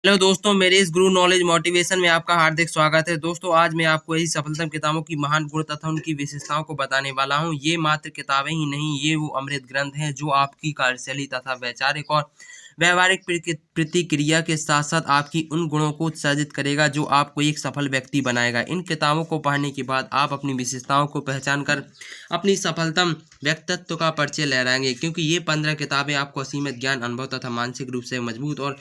Hello दोस्तों, मेरे इस गुरु नॉलेज मोटिवेशन में आपका हार्दिक स्वागत है। दोस्तों, आज मैं आपको ऐसी सफलतम किताबों की महान गुण तथा उनकी विशेषताओं को बताने वाला हूं। ये मात्र किताबें ही नहीं, ये वो अमृत ग्रंथ हैं जो आपकी कार्यशैली तथा वैचारिक और व्यवहारिक प्रतिक्रिया के साथ साथ आपकी उन गुणों को उत्सर्जित करेगा जो आपको एक सफल व्यक्ति बनाएगा। इन किताबों को पढ़ने के बाद आप अपनी विशेषताओं को पहचान कर अपनी सफलतम व्यक्तित्व का परिचय लहराएंगे, क्योंकि ये 15 किताबें आपको असीमित ज्ञान, अनुभव तथा मानसिक रूप से मजबूत और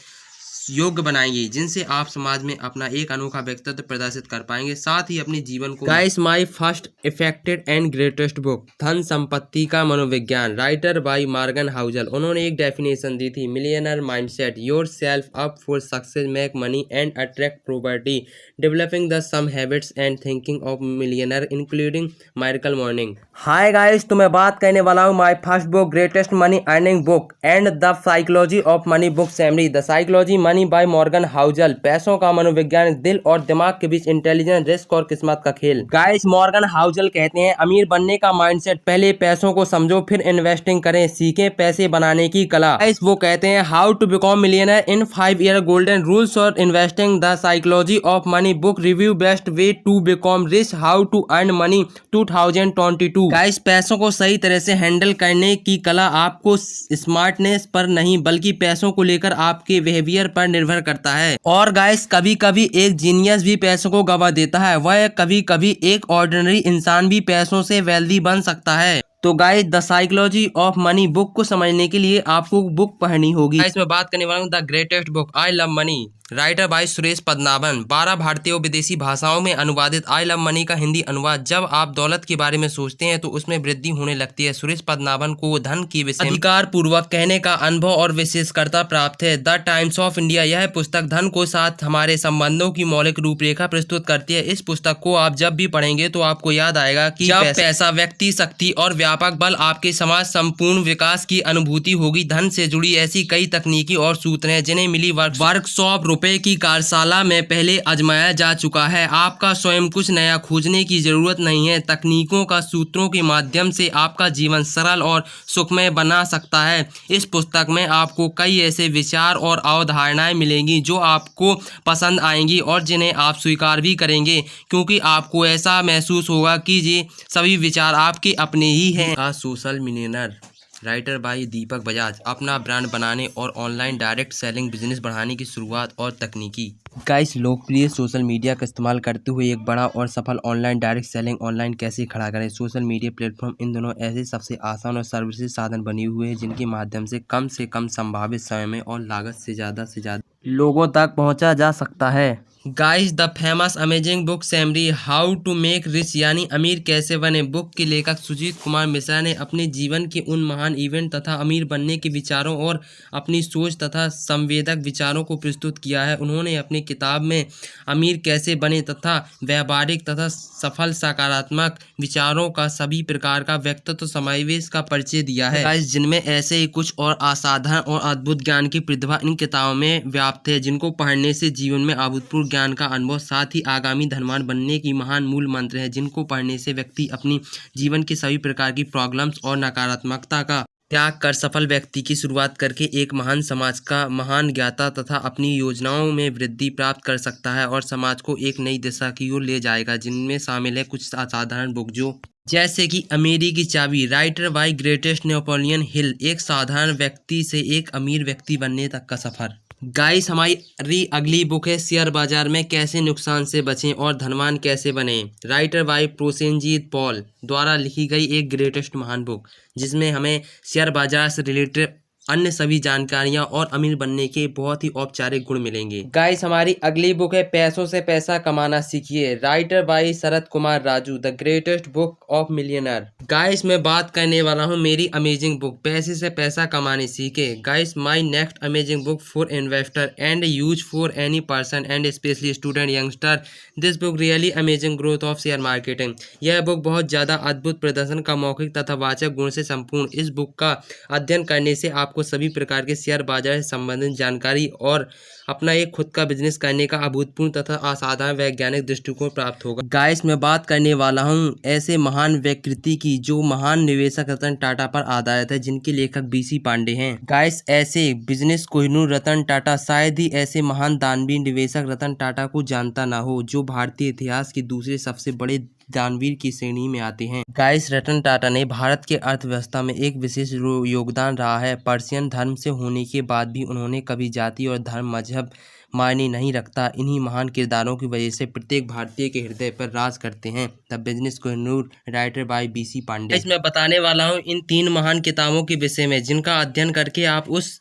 योग्य बनाएंगी, जिनसे आप समाज में अपना एक अनोखा व्यक्तित्व प्रदर्शित कर पाएंगे, साथ ही अपने जीवन को। Guys, my first affected and greatest book, धन संपत्ति का मनोविज्ञान, राइटर बाय मॉर्गन हाउसल। उन्होंने एक डेफिनेशन दी थी, millionaire mindset, your self up for success, make money and attract property, developing the some habits and thinking of millionaire including Michael morning. Hi guys, तो मैं बात करने वाला हूँ my first book, greatest money earning book and the psychology of money book summary, the psychology money by Morgan Housel. पैसों का मनोविज्ञान, दिल और दिमाग के बीच इंटेलिजेंस, रिस्क और किस्मत का खेल। गाइस, मॉर्गन हाउसल कहते हैं, अमीर बनने का माइंडसेट, पहले पैसों को समझो फिर इन्वेस्टिंग करें, सीखें पैसे बनाने की कला। गाइस, वो कहते हैं how to become millionaire in 5 year, golden rules और investing, the psychology of money book review, best way to become rich, how to earn money 2022। Guys, पैसों को सही तरह से हैंडल करने की कला आपको स्मार्टनेस पर नहीं बल्कि पैसों को लेकर आपके बिहेवियर पर निर्भर करता है। और गाइस, कभी कभी एक जीनियस भी पैसों को गवा देता है, वह कभी कभी एक ऑर्डिनरी इंसान भी पैसों से वेल्दी बन सकता है। तो guys, the psychology of money book को समझने के लिए आपको बुक पढ़नी होगी। गाइस, मैं बात करने वाला हूँ the greatest book, I love money, writer bye Suresh Padmanabhan. 12 भारतीय और विदेशी भाषाओं में अनुवादित आई लव मनी का हिंदी अनुवाद, जब आप दौलत के बारे में सोचते हैं तो उसमें वृद्धि होने लगती है। सुरेश पद्मनाभन को धन की विषय अधिकार पूर्वक कहने का अनुभव और विशेषकर्ता प्राप्त है। द टाइम्स ऑफ इंडिया, यह पुस्तक धन को साथ हमारे संबंधों की मौलिक रूपरेखा प्रस्तुत करती है। इस पुस्तक को आप जब भी पढ़ेंगे तो आपको याद आएगा कि जब पैसा, व्यक्ति शक्ति और व्यापक बल आपके समाज संपूर्ण विकास की अनुभूति होगी। धन से जुड़ी ऐसी कई तकनीकी और सूत्र हैं जिन्हें मिली वर्कशॉप रुपए की कार्यशाला में पहले आजमाया जा चुका है। आपका स्वयं कुछ नया खोजने की जरूरत नहीं है। तकनीकों का सूत्रों के माध्यम से आपका जीवन सरल और सुखमय बना सकता है। इस पुस्तक में आपको कई ऐसे विचार और अवधारणाएं मिलेंगी जो आपको पसंद आएंगी और जिन्हें आप स्वीकार भी करेंगे, क्योंकि आपको ऐसा महसूस होगा कि ये सभी विचार आपके अपने ही हैं। आ सोशल मिलियनर, राइटर बाय दीपक बजाज, अपना ब्रांड बनाने और ऑनलाइन डायरेक्ट सेलिंग बिजनेस बढ़ाने की शुरुआत और तकनीकी। गाइस, लोकप्रिय सोशल मीडिया का इस्तेमाल करते हुए एक बड़ा और सफल ऑनलाइन डायरेक्ट सेलिंग ऑनलाइन कैसे खड़ा करें। सोशल मीडिया प्लेटफॉर्म इन दोनों ऐसे सबसे आसान और सर्वश्रेष्ठ साधन बने हुए हैं जिनके माध्यम से कम संभावित समय में और लागत से ज़्यादा लोगों तक पहुंचा जा सकता है। Guys, the famous amazing book summary, how to make rich, यानी अमीर कैसे बने, बुक के लेखक सुजीत कुमार मिश्रा ने अपने जीवन के उन महान इवेंट तथा अमीर बनने के विचारों और अपनी सोच तथा संवेदक विचारों को प्रस्तुत किया है। उन्होंने अपनी किताब में अमीर कैसे बने तथा व्यावहारिक तथा सफल सकारात्मक विचारों का सभी प्रकार का व्यक्तित्व समावेश का परिचय दिया है। गाइस, जिनमें ऐसे ही कुछ और असाधारण और अद्भुत ज्ञान की प्रतिभा इन किताबों में व्याप्त है, जिनको पढ़ने से जीवन में अभूतपूर्व ज्ञान का अनुभव, साथ ही आगामी धनवान बनने की महान मूल मंत्र है, जिनको पढ़ने से व्यक्ति अपनी जीवन के सभी प्रकार की प्रॉब्लम्स और नकारात्मकता का त्याग कर सफल व्यक्ति की शुरुआत करके एक महान समाज का महान ज्ञाता तथा अपनी योजनाओं में वृद्धि प्राप्त कर सकता है और समाज को एक नई दिशा की ओर ले जाएगा। जिनमें शामिल है कुछ असाधारण बुक, जो जैसे कि अमीरी की चाबी, writer bye greatest Napoleon Hill, एक साधारण व्यक्ति से एक अमीर व्यक्ति बनने तक का सफर। गाइस, हमारी अगली बुक है शेयर बाजार में कैसे नुकसान से बचें और धनवान कैसे बने, राइटर बाय प्रोसेनजीत पॉल द्वारा लिखी गई एक ग्रेटेस्ट महान बुक, जिसमें हमें शेयर बाजार से रिलेटेड अन्य सभी जानकारियां और अमीर बनने के बहुत ही औपचारिक गुण मिलेंगे। गाइस, हमारी अगली बुक है पैसों से पैसा कमाना सीखिए, writer bye Sharad Kumar Raju, the greatest book of millionaire. Guys, मैं बात करने वाला हूं मेरी अमेजिंग बुक, पैसे से पैसा कमाने सीखे। Guys, my next amazing book for investor and use for any person and specially student youngster, this book really amazing growth of share marketing. यह बुक बहुत ज़्यादा अद्भुत प्रदर्शन का मौखिक तथा वाचक गुण से संपूर्ण। इस बुक का अध्ययन करने से आपको आपको सभी प्रकार के शेयर बाजार से संबंधित जानकारी और अपना एक खुद का बिजनेस करने का अभूतपूर्व तथा असाधारण वैज्ञानिक दृष्टिकोण प्राप्त होगा। गाइस, मैं बात करने वाला हूं ऐसे महान व्यक्ति की जो महान निवेशक रतन टाटा पर आधारित है, जिनके लेखक बीसी पांडे हैं। गाइस, ऐसे बिजनेस कोहिनूर रतन टाटा शायद ही ऐसे महान दानवीर निवेशक रतन टाटा को जानता ना हो, जो भारतीय इतिहास के दूसरे सबसे बड़े दानवीर की श्रेणी में आते हैं। गाइस, रतन टाटा ने भारत के अर्थव्यवस्था में एक विशेष योगदान रहा है। पर्शियन धर्म से होने के बाद भी उन्होंने कभी जाति और धर्म मजहब मायने नहीं रखता। इन्हीं महान किरदारों की वजह से प्रत्येक भारतीय के हृदय पर राज करते हैं। The business Kohinoor, writer by BC Pandey. इसमें बताने वाला हूँ इन 3 महान किताबों के विषय में, जिनका अध्ययन करके आप उस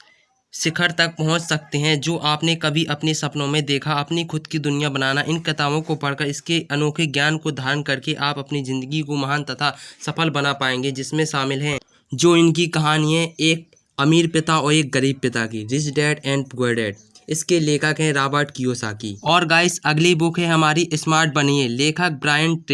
शिखर तक पहुंच सकते हैं जो आपने कभी अपने सपनों में देखा, अपनी खुद की दुनिया बनाना। इन किताबों को पढ़कर इसके अनोखे ज्ञान को धारण करके आप अपनी ज़िंदगी को महान तथा सफल बना पाएंगे, जिसमें शामिल हैं जो इनकी कहानी है, एक अमीर पिता और एक गरीब पिता की, rich dad and poor dad. इसके लेखक हैं रॉबर्ट कियोसाकी। और गाइस, अगली बुक है हमारी स्मार्ट बनिए, लेखक ब्रायन